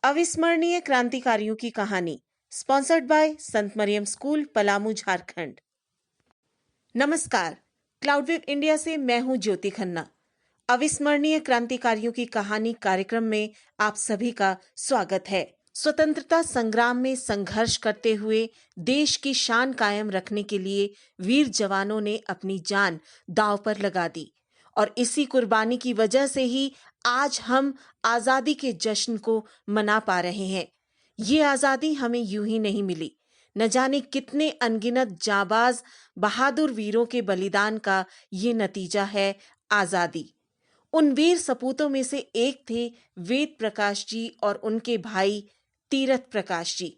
अविस्मरणीय क्रांतिकारियों की कहानी, sponsored by Sant Maryam school, Palamu, Jharkhand. नमस्कार, क्लाउडवेव इंडिया से मैं हूं ज्योति खन्ना। अविस्मरणीय क्रांतिकारियों की कहानी कार्यक्रम में आप सभी का स्वागत है। स्वतंत्रता संग्राम में संघर्ष करते हुए देश की शान कायम रखने के लिए वीर जवानों ने अपनी जान दांव पर लगा दी और इसी कुर्बानी की वजह से ही आज हम आजादी के जश्न को मना पा रहे हैं। ये आजादी हमें यूं ही नहीं मिली, न जाने कितने अनगिनत जाबाज बहादुर वीरों के बलिदान का ये नतीजा है आजादी। उन वीर सपूतों में से एक थे वेद प्रकाश जी और उनके भाई तीरथ प्रकाश जी।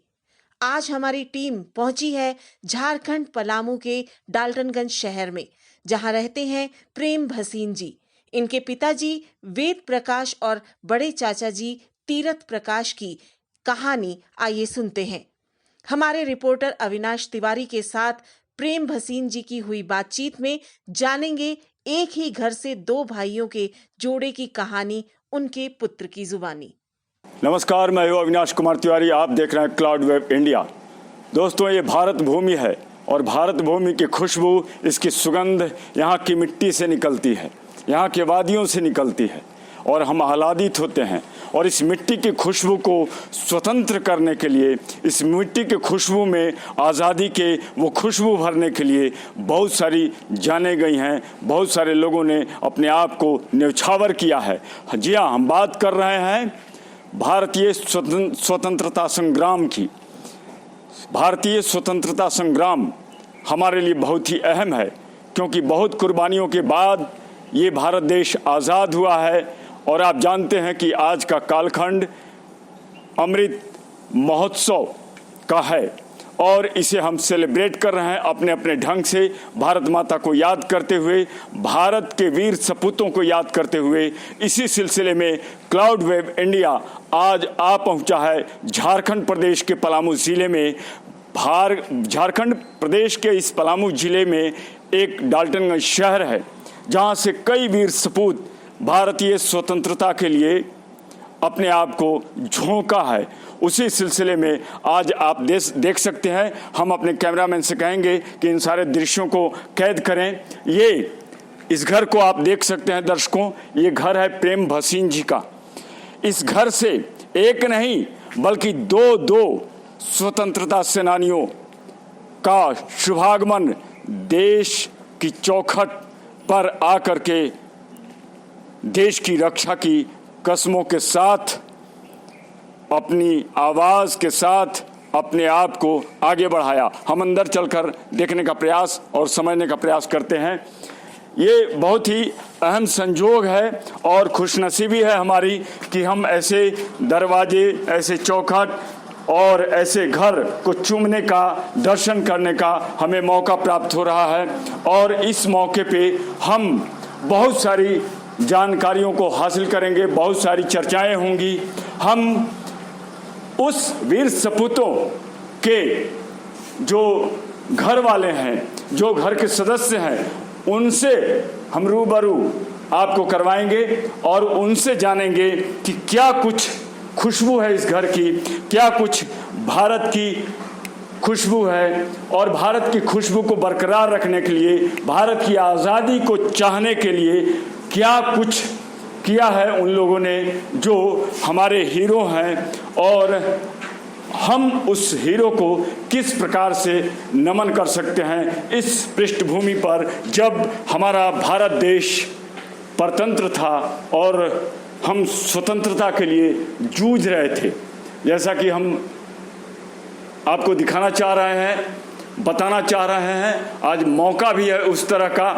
आज हमारी टीम पहुंची है झारखंड पलामू के डाल्टनगंज शहर में, जहां रहते हैं प्रेम भसीन जी। इनके पिताजी वेद प्रकाश और बड़े चाचा जी तीरथ प्रकाश की कहानी आइए सुनते हैं। हमारे रिपोर्टर अविनाश तिवारी के साथ प्रेम भसीन जी की हुई बातचीत में जानेंगे एक ही घर से दो भाइयों के जोड़े की कहानी, उनके पुत्र की जुबानी। नमस्कार, मैं हूं अविनाश कुमार तिवारी। आप देख रहे हैं क्लाउड वेव इंडिया। दोस्तों, ये भारत भूमि है और भारत भूमि की खुशबू, इसकी सुगंध यहाँ की मिट्टी से निकलती है, यहाँ के वादियों से निकलती है और हम आह्लादित होते हैं। और इस मिट्टी की खुशबू को स्वतंत्र करने के लिए, इस मिट्टी की खुशबू में आज़ादी के वो खुशबू भरने के लिए बहुत सारी जानें गई हैं, बहुत सारे लोगों ने अपने आप को न्यौछावर किया है। जी हाँ, हम बात कर रहे हैं भारतीय स्वतंत्रता संग्राम की। भारतीय स्वतंत्रता संग्राम हमारे लिए बहुत ही अहम है, क्योंकि बहुत कुर्बानियों के बाद ये भारत देश आज़ाद हुआ है। और आप जानते हैं कि आज का कालखंड अमृत महोत्सव का है और इसे हम सेलिब्रेट कर रहे हैं अपने अपने ढंग से, भारत माता को याद करते हुए, भारत के वीर सपूतों को याद करते हुए। इसी सिलसिले में क्लाउड वेव इंडिया आज आ पहुंचा है झारखंड प्रदेश के पलामू ज़िले में। झारखंड प्रदेश के इस पलामू ज़िले में एक डाल्टनगंज शहर है, जहां से कई वीर सपूत भारतीय स्वतंत्रता के लिए अपने आप को झोंका है। उसी सिलसिले में आज आप देख सकते हैं। हम अपने कैमरामैन से कहेंगे कि इन सारे दृश्यों को कैद करें। इस घर को आप देख सकते हैं दर्शकों, ये घर है प्रेम भसीन जी का। इस घर से एक नहीं बल्कि दो स्वतंत्रता सेनानियों का शुभागमन देश की चौखट पर आकर के देश की रक्षा की कसमों के साथ, अपनी आवाज़ के साथ अपने आप को आगे बढ़ाया। हम अंदर चलकर देखने का प्रयास और समझने का प्रयास करते हैं। ये बहुत ही अहम संजोग है और खुशनसीबी है हमारी कि हम ऐसे दरवाजे, ऐसे चौखट और ऐसे घर को चूमने का, दर्शन करने का हमें मौका प्राप्त हो रहा है। और इस मौके पे हम बहुत सारी जानकारियों को हासिल करेंगे, बहुत सारी चर्चाएं होंगी। हम उस वीर सपूतों के जो घर वाले हैं, जो घर के सदस्य हैं, उनसे हम रूबरू आपको करवाएंगे और उनसे जानेंगे कि क्या कुछ खुशबू है इस घर की, क्या कुछ भारत की खुशबू है। और भारत की खुशबू को बरकरार रखने के लिए, भारत की आज़ादी को चाहने के लिए क्या कुछ किया है उन लोगों ने जो हमारे हीरो हैं, और हम उस हीरो को किस प्रकार से नमन कर सकते हैं इस पृष्ठभूमि पर, जब हमारा भारत देश परतंत्र था और हम स्वतंत्रता के लिए जूझ रहे थे। जैसा कि हम आपको दिखाना चाह रहे हैं, बताना चाह रहे हैं, आज मौका भी है उस तरह का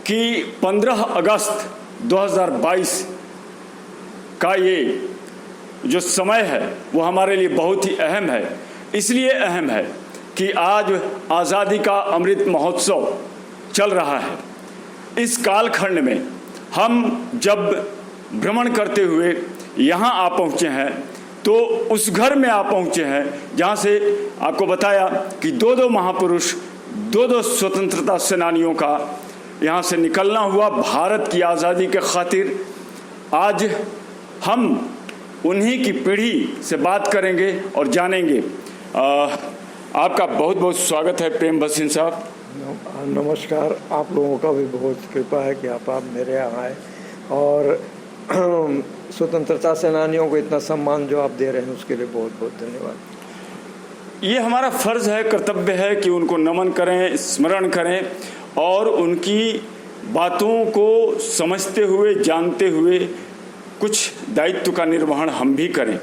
कि 15 अगस्त 2022 का ये जो समय है वो हमारे लिए बहुत ही अहम है। इसलिए अहम है कि आज आज़ादी का अमृत महोत्सव चल रहा है। इस कालखंड में हम जब भ्रमण करते हुए यहाँ आ पहुँचे हैं, तो उस घर में आ पहुँचे हैं जहाँ से आपको बताया कि दो महापुरुष, दो स्वतंत्रता सेनानियों का यहाँ से निकलना हुआ भारत की आज़ादी के खातिर। आज हम उन्हीं की पीढ़ी से बात करेंगे और जानेंगे। आपका बहुत बहुत स्वागत है प्रेम भसीन साहब। नमस्कार। आप लोगों का भी बहुत कृपा है कि आप मेरे यहाँ आए और स्वतंत्रता सेनानियों को इतना सम्मान जो आप दे रहे हैं उसके लिए बहुत बहुत धन्यवाद। ये हमारा फर्ज है, कर्तव्य है कि उनको नमन करें, स्मरण करें और उनकी बातों को समझते हुए, जानते हुए कुछ दायित्व का निर्वहन हम भी करें।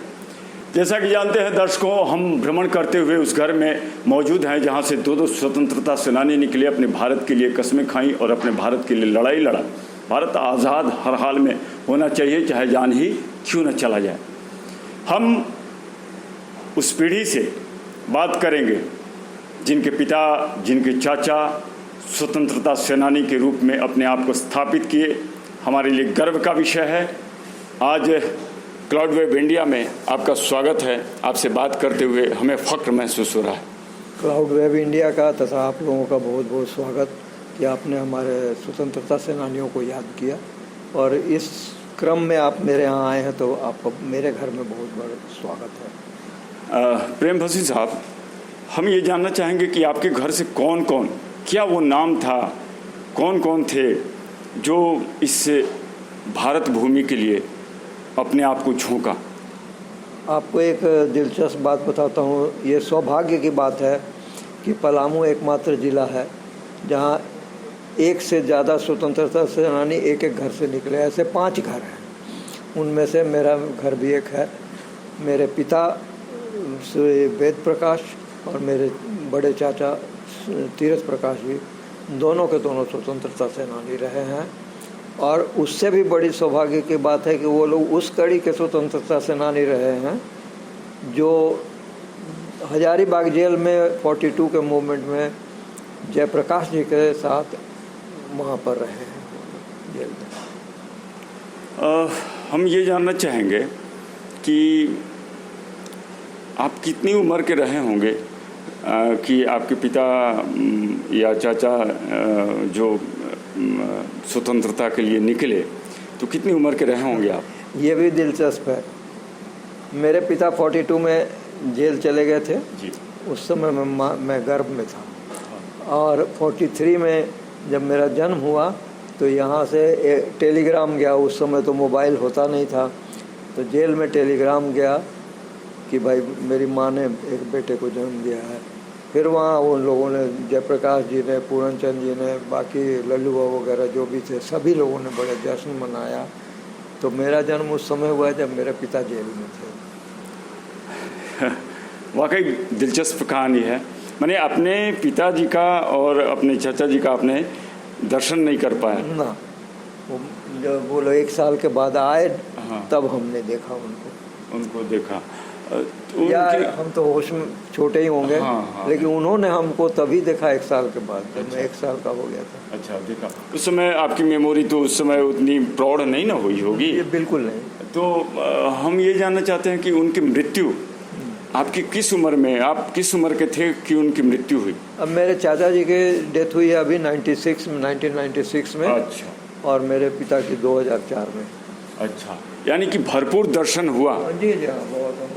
जैसा कि जानते हैं दर्शकों, हम भ्रमण करते हुए उस घर में मौजूद हैं जहां से दो स्वतंत्रता सेनानी निकले, अपने भारत के लिए कस्में खाई और अपने भारत के लिए लड़ाई लड़ा। भारत आज़ाद हर हाल में होना चाहिए, चाहे जान ही क्यों न चला जाए। हम उस पीढ़ी से बात करेंगे जिनके पिता, जिनके चाचा स्वतंत्रता सेनानी के रूप में अपने आप को स्थापित किए। हमारे लिए गर्व का विषय है। आज क्लाउड वेब इंडिया में आपका स्वागत है। आपसे बात करते हुए हमें फ़ख्र महसूस हो रहा है। क्लाउड वेब इंडिया का तथा आप लोगों का बहुत बहुत स्वागत कि आपने हमारे स्वतंत्रता सेनानियों को याद किया और इस क्रम में आप मेरे यहाँ आए हैं तो आपका मेरे घर में बहुत बड़ा स्वागत है। प्रेम भसीन साहब, हम ये जानना चाहेंगे कि आपके घर से कौन कौन, क्या वो नाम था, कौन कौन थे जो इस भारत भूमि के लिए अपने आप को झोंका? आपको एक दिलचस्प बात बताता हूँ। ये सौभाग्य की बात है कि पलामू एकमात्र ज़िला है जहाँ एक से ज़्यादा स्वतंत्रता सेनानी एक एक घर से निकले। ऐसे 5 घर हैं, उनमें से मेरा घर भी एक है। मेरे पिता श्री वेद प्रकाश और मेरे बड़े चाचा तीरथ प्रकाश भी, दोनों के दोनों स्वतंत्रता सेनानी रहे हैं। और उससे भी बड़ी सौभाग्य की बात है कि वो लोग उस कड़ी के स्वतंत्रता सेनानी रहे हैं जो हजारीबाग जेल में 42 के मूवमेंट में जयप्रकाश जी के साथ वहाँ पर रहे हैं जेल में। हम ये जानना चाहेंगे कि आप कितनी उम्र के रहे होंगे कि आपके पिता या चाचा जो स्वतंत्रता के लिए निकले, तो कितनी उम्र के रहे होंगे आप? ये भी दिलचस्प है। मेरे पिता 42 में जेल चले गए थे जी। उस समय मैं गर्भ में था और 43 में जब मेरा जन्म हुआ तो यहाँ से टेलीग्राम गया। उस समय तो मोबाइल होता नहीं था, तो जेल में टेलीग्राम गया कि भाई मेरी माँ ने एक बेटे को जन्म दिया है। फिर वहाँ उन लोगों ने, जयप्रकाश जी ने, पूर्णचंद जी ने, बाकी लल्लू वगैरह जो भी थे, सभी लोगों ने बड़े जश्न मनाया। तो मेरा जन्म उस समय हुआ जब मेरे पिता जेल में थे। वाकई दिलचस्प कहानी है। मैंने अपने पिताजी का और अपने चाचा जी का आपने दर्शन नहीं कर पाया ना। जब वो लोग 1 साल के बाद आए तब हमने देखा उनको देखा। या हम तो होश में छोटे ही होंगे। लेकिन उन्होंने हमको तभी देखा 1 साल के बाद, जब मैं 1 साल का हो गया था। अच्छा, देखा। उस समय आपकी मेमोरी तो उस समय उतनी प्रौढ़ नहीं ना हुई होगी? ये बिल्कुल नहीं। तो हम ये जानना चाहते हैं कि उनकी मृत्यु आपकी किस उम्र में, आप किस उम्र के थे कि उनकी मृत्यु हुई? अब मेरे चाचा जी की डेथ हुई है अभी 1996 में। अच्छा। और मेरे पिता की 2004 में। अच्छा, यानी कि भरपूर दर्शन हुआ। जी।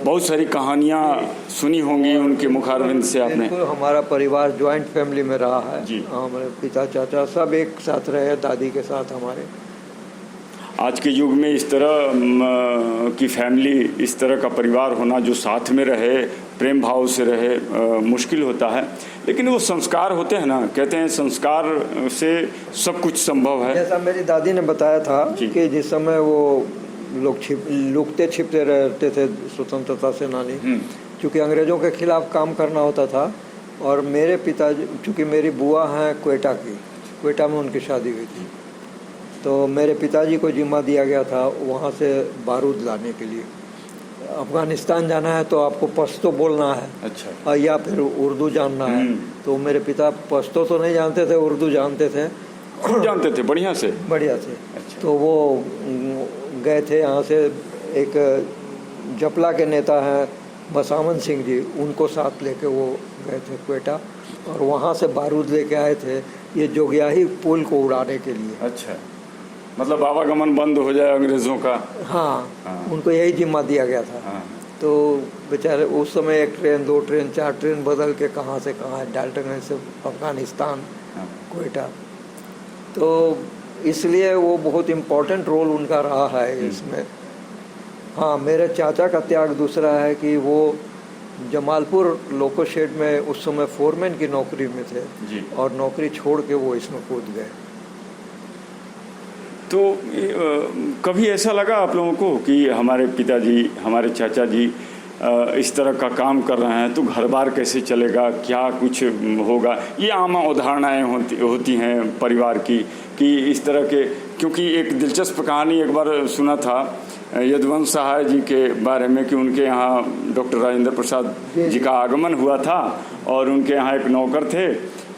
बहुत सारी कहानियाँ सुनी होंगी उनके मुखारविंद से आपने। बिल्कुल, हमारा परिवार ज्वाइंट फैमिली में रहा है जी। हमारे पिता चाचा सब एक साथ रहे, दादी के साथ हमारे। आज के युग में इस तरह की फैमिली, इस तरह का परिवार होना जो साथ में रहे, प्रेम भाव से रहे, मुश्किल होता है। लेकिन वो संस्कार होते हैं ना, कहते हैं संस्कार से सब कुछ संभव है। जैसा मेरी दादी ने बताया था कि जिस समय वो लोग लुकते छिपते रहते थे स्वतंत्रता सेनानी, क्योंकि अंग्रेज़ों के खिलाफ काम करना होता था। और मेरे पिता, चूँकि मेरी बुआ हैं क्वेटा में उनकी शादी हुई थी, तो मेरे पिताजी को जिम्मा दिया गया था वहाँ से बारूद लाने के लिए। अफ़गानिस्तान जाना है तो आपको पश्तो बोलना है। अच्छा। या फिर उर्दू जानना है। तो मेरे पिता पश्तो तो नहीं जानते थे, उर्दू जानते थे। जानते थे बढ़िया से। अच्छा। तो वो गए थे यहाँ से। एक जपला के नेता हैं बसावन सिंह जी, उनको साथ लेके वो गए थे क्वेटा और वहाँ से बारूद लेके आए थे ये जोगियाही पुल को उड़ाने के लिए। अच्छा। मतलब आवागमन बंद हो जाए अंग्रेजों का। हाँ, उनको यही जिम्मा दिया गया था। हाँ। तो बेचारे उस समय 1 ट्रेन 2 ट्रेन 4 ट्रेन बदल के कहाँ से कहाँ, डाल्टनगंज से अफगानिस्तान, कोयटा। तो इसलिए वो बहुत इम्पोर्टेंट रोल उनका रहा है इसमें। हाँ, मेरे चाचा का त्याग दूसरा है कि वो जमालपुर लोको शेड में उस समय फोरमैन की नौकरी में थे जी। और नौकरी छोड़ के वो इसमें कूद गए। तो कभी ऐसा लगा आप लोगों को कि हमारे पिताजी, हमारे चाचा जी इस तरह का काम कर रहे हैं तो घर बार कैसे चलेगा, क्या कुछ होगा? ये आम अवधारणाएँ होती हैं परिवार की कि इस तरह के, क्योंकि एक दिलचस्प कहानी एक बार सुना था यदुवंश सहाय जी के बारे में कि उनके यहाँ डॉक्टर राजेंद्र प्रसाद जी का आगमन हुआ था और उनके यहाँ एक नौकर थे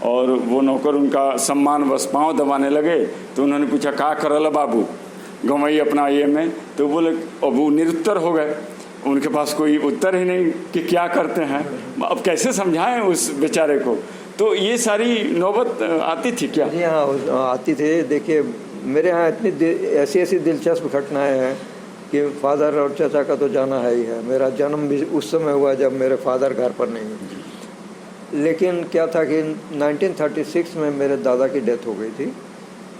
और वो नौकर उनका सम्मान बस पाँव दबाने लगे तो उन्होंने पूछा का करल बाबू गंवई अपना ये में, तो बोले अब वो निरुत्तर हो गए, उनके पास कोई उत्तर ही नहीं कि क्या करते हैं। अब कैसे समझाएं उस बेचारे को? तो ये सारी नौबत आती थी क्या? जी हाँ, आती थी। देखिए मेरे यहाँ इतनी ऐसी दिलचस्प घटनाएं हैं कि फादर और चाचा का तो जाना है ही है। मेरा जन्म भी उस समय हुआ जब मेरे फादर घर पर नहीं है। लेकिन क्या था कि 1936 में मेरे दादा की डेथ हो गई थी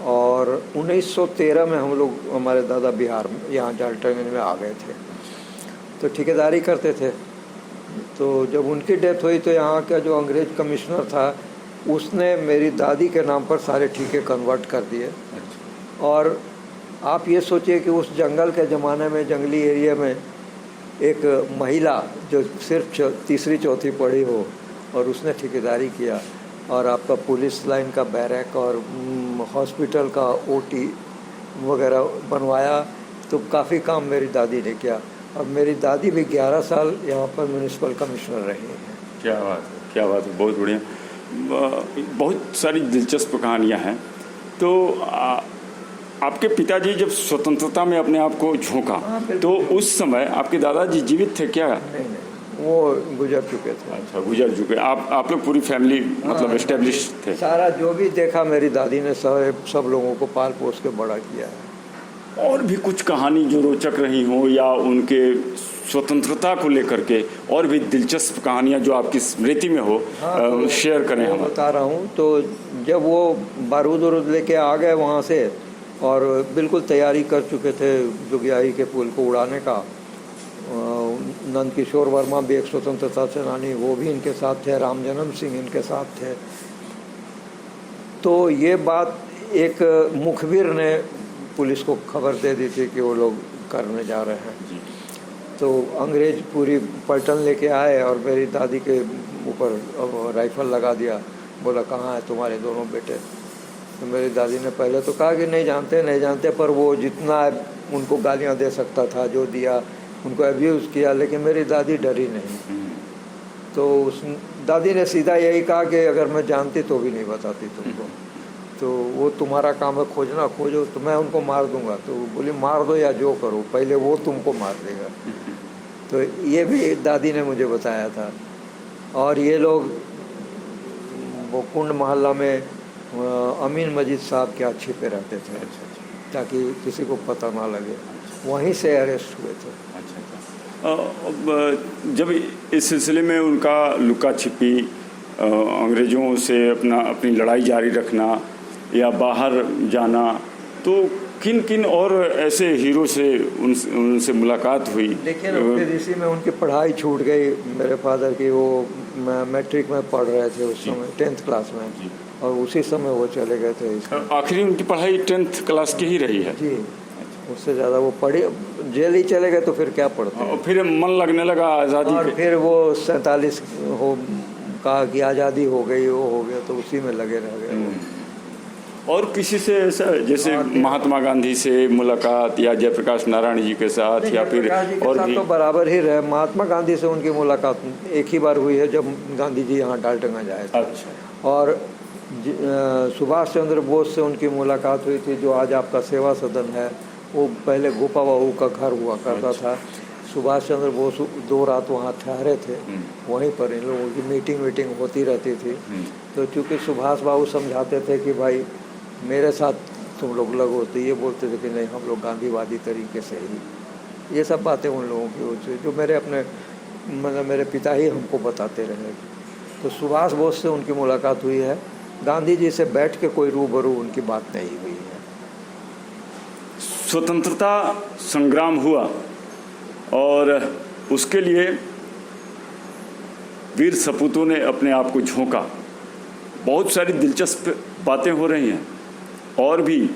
और 1913 में हम लोग, हमारे दादा बिहार में यहाँ डाल्टनगंज में आ गए थे। तो ठेकेदारी करते थे। तो जब उनकी डेथ हुई तो यहाँ का जो अंग्रेज कमिश्नर था उसने मेरी दादी के नाम पर सारे ठेके कन्वर्ट कर दिए। और आप ये सोचिए कि उस जंगल के ज़माने में, जंगली एरिया में एक महिला जो सिर्फ तीसरी चौथी पढ़ी हो और उसने ठेकेदारी किया और आपका पुलिस लाइन का बैरक और हॉस्पिटल का ओटी वगैरह बनवाया। तो काफ़ी काम मेरी दादी ने किया और मेरी दादी भी 11 साल यहाँ पर म्यूनिसिपल कमिश्नर रही है। क्या बात है, क्या बात है, बहुत बढ़िया। बहुत सारी दिलचस्प कहानियाँ हैं। तो आपके पिताजी जब स्वतंत्रता में अपने आप को झोंका तो उस समय आपके दादाजी जीवित थे क्या? नहीं, वो गुजर चुके थे। अच्छा, गुजर चुके। आप लोग पूरी फैमिली मतलब एस्टेब्लिश थे? सारा जो भी देखा मेरी दादी ने सब लोगों को पाल पोस के बड़ा किया है। और भी कुछ कहानी जो रोचक रही हो या उनके स्वतंत्रता को लेकर के और भी दिलचस्प कहानियां जो आपकी स्मृति में हो, तो शेयर करें। हम बता रहा हूँ। तो जब वो बारूद वारूद लेके आ गए वहाँ से और बिल्कुल तैयारी कर चुके थे जोगियाई के पुल को उड़ाने का, नंद किशोर वर्मा भी एक स्वतंत्रता सेनानी, वो भी इनके साथ थे, राम जन्म सिंह इनके साथ थे। तो ये बात एक मुखबिर ने पुलिस को खबर दे दी थी कि वो लोग करने जा रहे हैं। तो अंग्रेज पूरी पलटन लेके आए और मेरी दादी के ऊपर राइफल लगा दिया। बोला कहाँ है तुम्हारे दोनों बेटे? तो मेरी दादी ने पहले तो कहा कि नहीं जानते, पर वो जितना उनको गालियाँ दे सकता था जो दिया, उनको अब्यूज़ किया, लेकिन मेरी दादी डरी नहीं। तो उस दादी ने सीधा यही कहा कि अगर मैं जानती तो भी नहीं बताती तुमको, तो वो तुम्हारा काम है खोजना, खोजो तो मैं उनको मार दूंगा। तो बोली मार दो या जो करो, पहले वो तुमको मार देगा। तो ये भी दादी ने मुझे बताया था। और ये लोग वो कुंड मोहल्ला में अमीन मजीद साहब क्या छिपे रहते थे ताकि किसी को पता ना लगे, वहीं से अरेस्ट हुए थे। जब इस सिलसिले में उनका लुका छिपी अंग्रेज़ों से अपनी लड़ाई जारी रखना या बाहर जाना, तो किन किन और ऐसे हीरो से उनसे मुलाकात हुई? देखिए ना, फिर इसी में उनकी पढ़ाई छूट गई मेरे फादर की। वो मैट्रिक में पढ़ रहे थे उस समय, 10th क्लास में, और उसी समय वो चले गए थे। आखिरी उनकी पढ़ाई 10th क्लास की ही रही है जी। उससे ज़्यादा वो पढ़े, जेल ही चले गए तो फिर क्या पढ़ते हैं। और फिर मन लगने लगा आज़ादी और फिर वो 47 हो कहा कि आज़ादी हो गई, वो हो गया, तो उसी में लगे रह गए। और किसी से ऐसा जैसे महात्मा गांधी से मुलाकात या जयप्रकाश नारायण जी के साथ या फिर और भी? तो बराबर ही रहे। महात्मा गांधी से उनकी मुलाकात एक ही बार हुई है जब गांधी जी यहाँ डाल्टनगंज आए थे। अच्छा। और सुभाष चंद्र बोस से उनकी मुलाकात हुई थी, जो आज आपका सेवा सदन है, वो पहले गोपा बाबू का घर हुआ करता था। सुभाष चंद्र बोस 2 रात वहाँ ठहरे थे, वहीं पर इन लोगों की मीटिंग होती रहती थी। तो चूँकि सुभाष बाबू समझाते थे कि भाई मेरे साथ तुम लोग अलग होते, ये बोलते थे कि नहीं हम लोग गांधीवादी तरीके से ही। ये सब बातें उन लोगों की होती जो मेरे अपने मतलब मेरे पिता ही हमको बताते रहे। तो सुभाष बोस से उनकी मुलाकात हुई है, गांधी जी से बैठ के कोई रूबरू उनकी बात नहीं हुई है। स्वतंत्रता संग्राम हुआ और उसके लिए वीर सपूतों ने अपने आप को झोंका। बहुत सारी दिलचस्प बातें हो रही हैं, और भी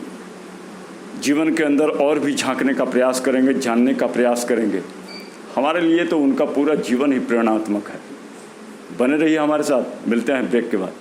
जीवन के अंदर और भी झांकने का प्रयास करेंगे, जानने का प्रयास करेंगे। हमारे लिए तो उनका पूरा जीवन ही प्रेरणात्मक है। बने रहिए हमारे साथ, मिलते हैं ब्रेक के बाद।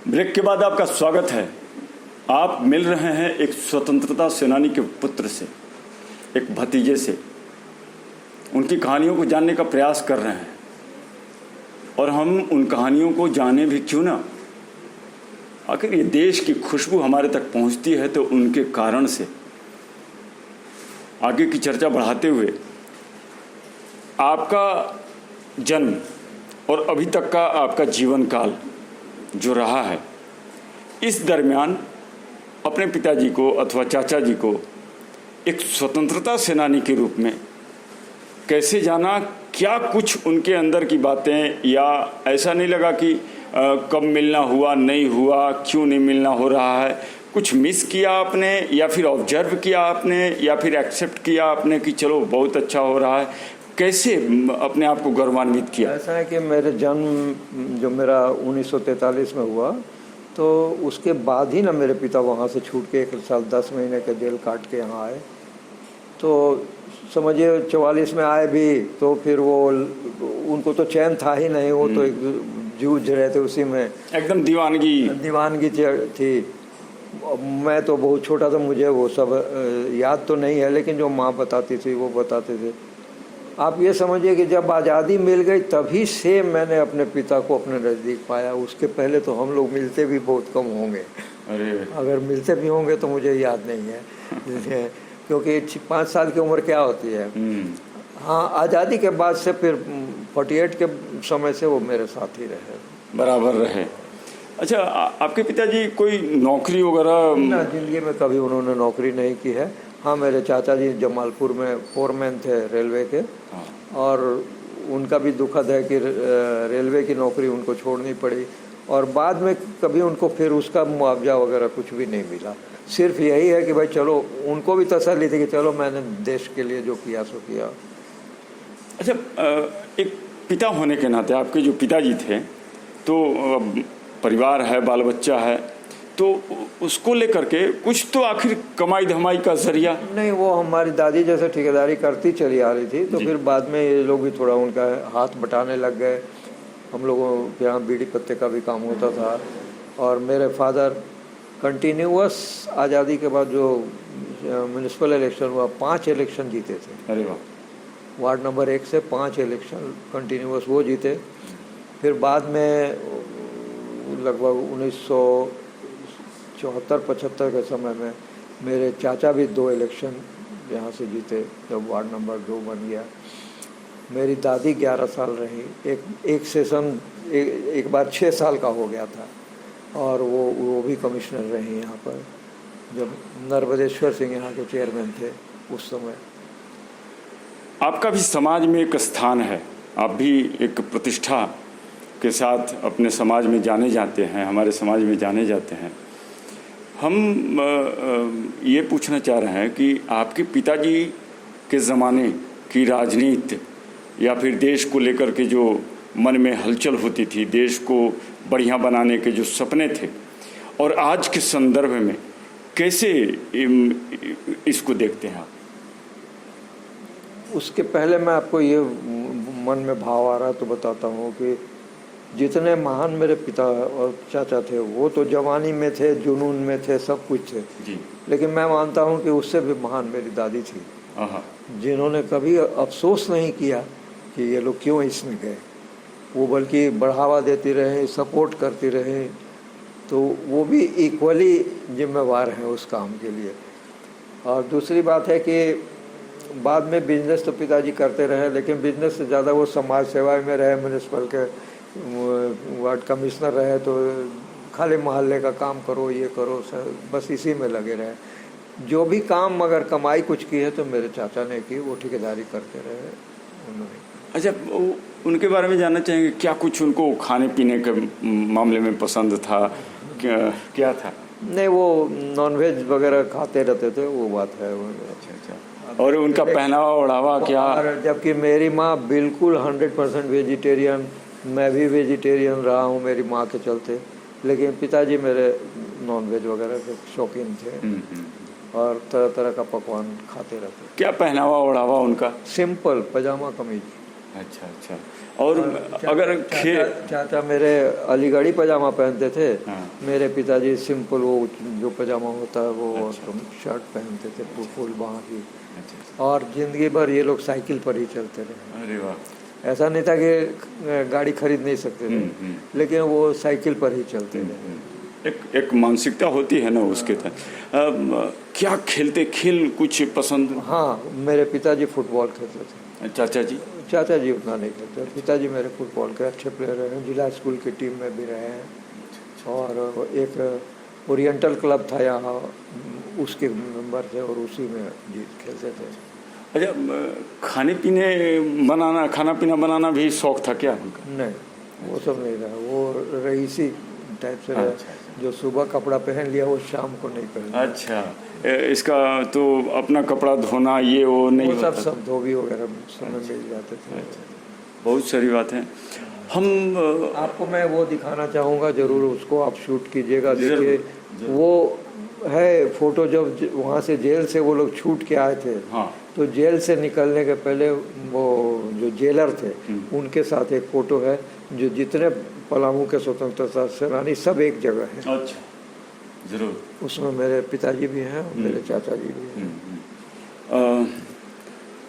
ब्रेक के बाद आपका स्वागत है। आप मिल रहे हैं एक स्वतंत्रता सेनानी के पुत्र से, एक भतीजे से। उनकी कहानियों को जानने का प्रयास कर रहे हैं, और हम उन कहानियों को जाने भी क्यों ना। आखिर ये देश की खुशबू हमारे तक पहुंचती है तो उनके कारण से। आगे की चर्चा बढ़ाते हुए, आपका जन्म और अभी तक का आपका जीवन काल जो रहा है, इस दरमियान अपने पिताजी को अथवा चाचा जी को एक स्वतंत्रता सेनानी के रूप में कैसे जाना? क्या कुछ उनके अंदर की बातें, या ऐसा नहीं लगा कि कब मिलना हुआ, नहीं हुआ, क्यों नहीं मिलना हो रहा है? कुछ मिस किया आपने, या फिर ऑब्जर्व किया आपने, या फिर एक्सेप्ट किया आपने कि चलो बहुत अच्छा हो रहा है? कैसे अपने आप को गौरवान्वित किया? ऐसा है कि मेरे जन्म जो मेरा 1943 में हुआ, तो उसके बाद ही ना मेरे पिता वहाँ से छूट के 1 साल 10 महीने का जेल काट के यहाँ आए। तो समझिए 44 में आए भी तो फिर वो उनको तो चैन था ही नहीं, वो तो एक जूझ रहे थे उसी में, एकदम दीवानगी थी। मैं तो बहुत छोटा था, मुझे वो सब याद तो नहीं है, लेकिन जो माँ बताती थी वो बताते थे। आप ये समझिए कि जब आज़ादी मिल गई तभी से मैंने अपने पिता को अपने नज़दीक पाया। उसके पहले तो हम लोग मिलते भी बहुत कम होंगे। अगर मिलते भी होंगे तो मुझे याद नहीं है क्योंकि 5 साल की उम्र क्या होती है। हाँ, आज़ादी के बाद से फिर 48 के समय से वो मेरे साथ ही रहे, बराबर रहे। अच्छा, आपके पिताजी कोई नौकरी वगैरह? ना, जिंदगी में कभी उन्होंने नौकरी नहीं की है। हाँ, मेरे चाचा जी जमालपुर में फोरमैन थे रेलवे के। हाँ। और उनका भी दुखद है कि रेलवे की नौकरी उनको छोड़नी पड़ी, और बाद में कभी उनको फिर उसका मुआवजा वगैरह कुछ भी नहीं मिला। सिर्फ यही है कि भाई चलो, उनको भी तसल्ली थी कि चलो मैंने देश के लिए जो किया सो किया। अच्छा, एक पिता होने के नाते आपके जो पिताजी थे, तो परिवार है, बाल बच्चा है, तो उसको लेकर के कुछ तो आखिर कमाई धमाई का जरिया? नहीं, वो हमारी दादी जैसे ठेकेदारी करती चली आ रही थी, तो फिर बाद में ये लोग भी थोड़ा उनका हाथ बटाने लग गए। हम लोगों के यहाँ बीड़ी पत्ते का भी काम होता था, और मेरे फादर कंटिन्यूअस आज़ादी के बाद जो म्यूनिसिपल इलेक्शन हुआ, 5 इलेक्शन जीते थे। अरे वाह! वार्ड नंबर 1 से 5 इलेक्शन कंटिन्यूअस वो जीते। फिर बाद में लगभग 1974-75 के समय में मेरे चाचा भी 2 इलेक्शन यहाँ से जीते, जब वार्ड नंबर 2 बन गया। मेरी दादी 11 साल रही, एक सेशन एक बार 6 साल का हो गया था, और वो भी कमिश्नर रही यहाँ पर, जब नर्मदेश्वर सिंह यहाँ के चेयरमैन थे उस समय। आपका भी समाज में एक स्थान है, आप भी एक प्रतिष्ठा के साथ अपने समाज में जाने जाते हैं, हमारे समाज में जाने जाते हैं। हम ये पूछना चाह रहे हैं कि आपके पिताजी के ज़माने की राजनीति या फिर देश को लेकर के जो मन में हलचल होती थी, देश को बढ़िया बनाने के जो सपने थे, और आज के संदर्भ में कैसे इसको देखते हैं आप? उसके पहले मैं आपको ये मन में भाव आ रहा तो बताता हूँ कि जितने महान मेरे पिता और चाचा थे वो तो जवानी में थे, जुनून में थे, सब कुछ थे जी। लेकिन मैं मानता हूँ कि उससे भी महान मेरी दादी थी, जिन्होंने कभी अफसोस नहीं किया कि ये लोग क्यों इसमें गए, वो बल्कि बढ़ावा देती रहे, सपोर्ट करती रहे, तो वो भी इक्वली जिम्मेवार हैं उस काम के लिए। और दूसरी बात है कि बाद में बिजनेस तो पिताजी करते रहे, लेकिन बिजनेस से ज़्यादा वो समाज सेवा में रहे, म्यूनिसिपल के वार्ड कमिश्नर रहे, तो खाली मोहल्ले का काम करो, ये करो, बस इसी में लगे रहे। जो भी काम अगर कमाई कुछ की है तो मेरे चाचा ने की, वो ठेकेदारी करते रहे उन्होंने। अच्छा, उनके बारे में जानना चाहेंगे, क्या कुछ उनको खाने पीने के मामले में पसंद था, क्या था? नहीं, वो नॉनवेज वगैरह खाते रहते थे, वो बात है। अच्छा। और उनका पहनावा ओढ़ावा क्या? जबकि मेरी माँ बिल्कुल 100% वेजिटेरियन, मैं भी वेजिटेरियन रहा हूँ मेरी माँ के चलते, लेकिन पिताजी मेरे नॉनवेज वगैरह के शौकीन थे और तरह तरह का पकवान खाते रहते। क्या पहनावा ओढ़ावा उनका? सिंपल पजामा कमीज। अच्छा अच्छा। और अगर चाचा मेरे अलीगढ़ी पजामा पहनते थे। हाँ। मेरे पिताजी सिंपल वो जो पजामा होता है वो शर्ट पहनते थे फुल बाँह की। और जिंदगी भर ये लोग साइकिल पर ही चलते रहे। अरे वाह। ऐसा नहीं था कि गाड़ी खरीद नहीं सकते थे, लेकिन वो साइकिल पर ही चलते थे। एक मानसिकता होती है ना उसके तहत। क्या खेलते, खेल कुछ पसंद? हाँ, मेरे पिताजी फुटबॉल खेलते थे। चाचा जी उतना नहीं खेलते। पिताजी मेरे फुटबॉल के अच्छे प्लेयर रहे हैं, जिला स्कूल की टीम में भी रहे हैं, और एक ओरिएंटल क्लब था यहाँ, उसके मेंबर थे और उसी में खेलते थे। अच्छा, खाना पीना बनाना भी शौक था क्या उनका? नहीं, वो सब नहीं रहा, वो रईसी टाइप से रहा। जो सुबह कपड़ा पहन लिया वो शाम को नहीं पहन। अच्छा, इसका तो अपना कपड़ा धोना ये वो नहीं, वो सब धोबी वगैरह समय मिल जाते थे। बहुत सारी बात है। हम आपको मैं वो दिखाना चाहूँगा, जरूर उसको आप शूट कीजिएगा। देखिए वो है फोटो, जब वहाँ से जेल से वो लोग छूट के आए थे। हाँ। तो जेल से निकलने के पहले वो जो जेलर थे उनके साथ एक फ़ोटो है, जो जितने पलामू के स्वतंत्रता सेनानी सब एक जगह है। अच्छा, जरूर। उसमें मेरे पिताजी भी हैं और मेरे चाचा जी भी हैं।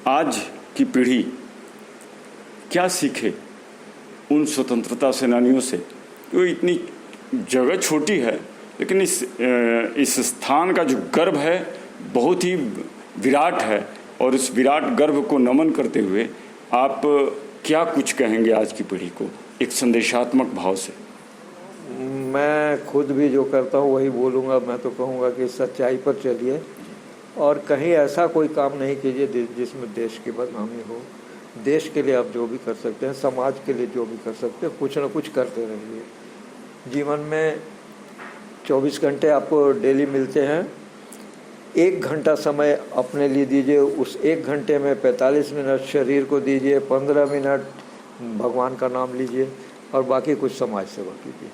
आज की पीढ़ी क्या सीखे उन स्वतंत्रता सेनानियों से? वो इतनी जगह छोटी है, लेकिन इस स्थान का जो गर्व है बहुत ही विराट है, और इस विराट गर्व को नमन करते हुए आप क्या कुछ कहेंगे आज की पीढ़ी को एक संदेशात्मक भाव से? मैं खुद भी जो करता हूँ वही बोलूँगा। मैं तो कहूँगा कि सच्चाई पर चलिए और कहीं ऐसा कोई काम नहीं कीजिए जिसमें देश की बदनामी हो। देश के लिए आप जो भी कर सकते हैं, समाज के लिए जो भी कर सकते हैं, कुछ ना कुछ करते रहिए। जीवन में 24 घंटे आपको डेली मिलते हैं, 1 घंटा समय अपने लिए दीजिए। उस 1 घंटे में 45 मिनट शरीर को दीजिए, 15 मिनट भगवान का नाम लीजिए और बाकी कुछ समाज सेवा कीजिए।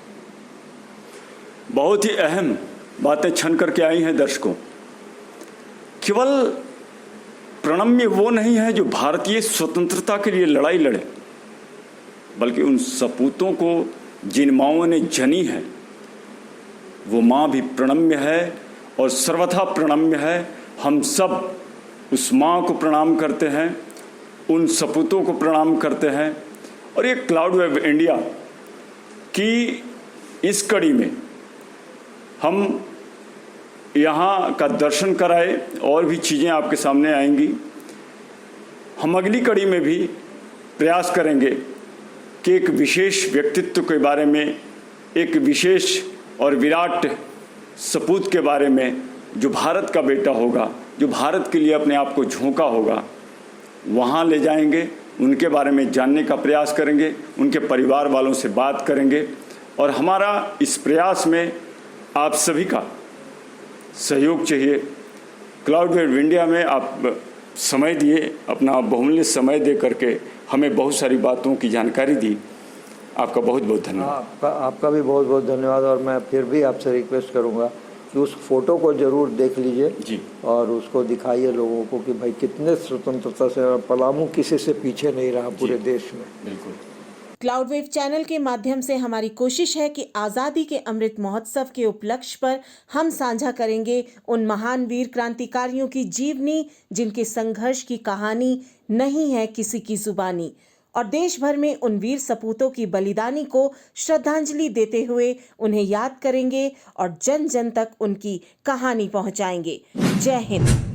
बहुत ही अहम बातें छन करके आई हैं दर्शकों। केवल प्रणम्य वो नहीं है जो भारतीय स्वतंत्रता के लिए लड़ाई लड़े, बल्कि उन सपूतों को जिन माँओं ने जनी है, वो माँ भी प्रणम्य है और सर्वथा प्रणम्य है। हम सब उस माँ को प्रणाम करते हैं, उन सपूतों को प्रणाम करते हैं। और ये क्लाउड वेब इंडिया की इस कड़ी में हम यहाँ का दर्शन कराए, और भी चीज़ें आपके सामने आएंगी। हम अगली कड़ी में भी प्रयास करेंगे कि एक विशेष व्यक्तित्व के बारे में, एक विशेष और विराट सपूत के बारे में, जो भारत का बेटा होगा, जो भारत के लिए अपने आप को झोंका होगा, वहाँ ले जाएंगे, उनके बारे में जानने का प्रयास करेंगे, उनके परिवार वालों से बात करेंगे। और हमारा इस प्रयास में आप सभी का सहयोग चाहिए। क्लाउड वेब इंडिया में आप समय दिए, अपना बहुमूल्य समय दे करके हमें बहुत सारी बातों की जानकारी दी। आपका बहुत बहुत धन्यवाद। आपका भी बहुत बहुत धन्यवाद। और मैं फिर भी आपसे रिक्वेस्ट करूंगा कि उस फोटो को जरूर देख लीजिए जी, और उसको दिखाइए लोगों को कि भाई कितने स्वतंत्रता से पलामू किसी से पीछे नहीं रहा पूरे देश में। बिल्कुल। क्लाउडवेव चैनल के माध्यम से हमारी कोशिश है कि आज़ादी के अमृत महोत्सव के उपलक्ष्य पर हम साझा करेंगे उन महान वीर क्रांतिकारियों की जीवनी जिनके संघर्ष की कहानी नहीं है किसी की जुबानी, और देश भर में उन वीर सपूतों की बलिदानी को श्रद्धांजलि देते हुए उन्हें याद करेंगे और जन जन तक उनकी कहानी पहुंचाएंगे। जय हिंद।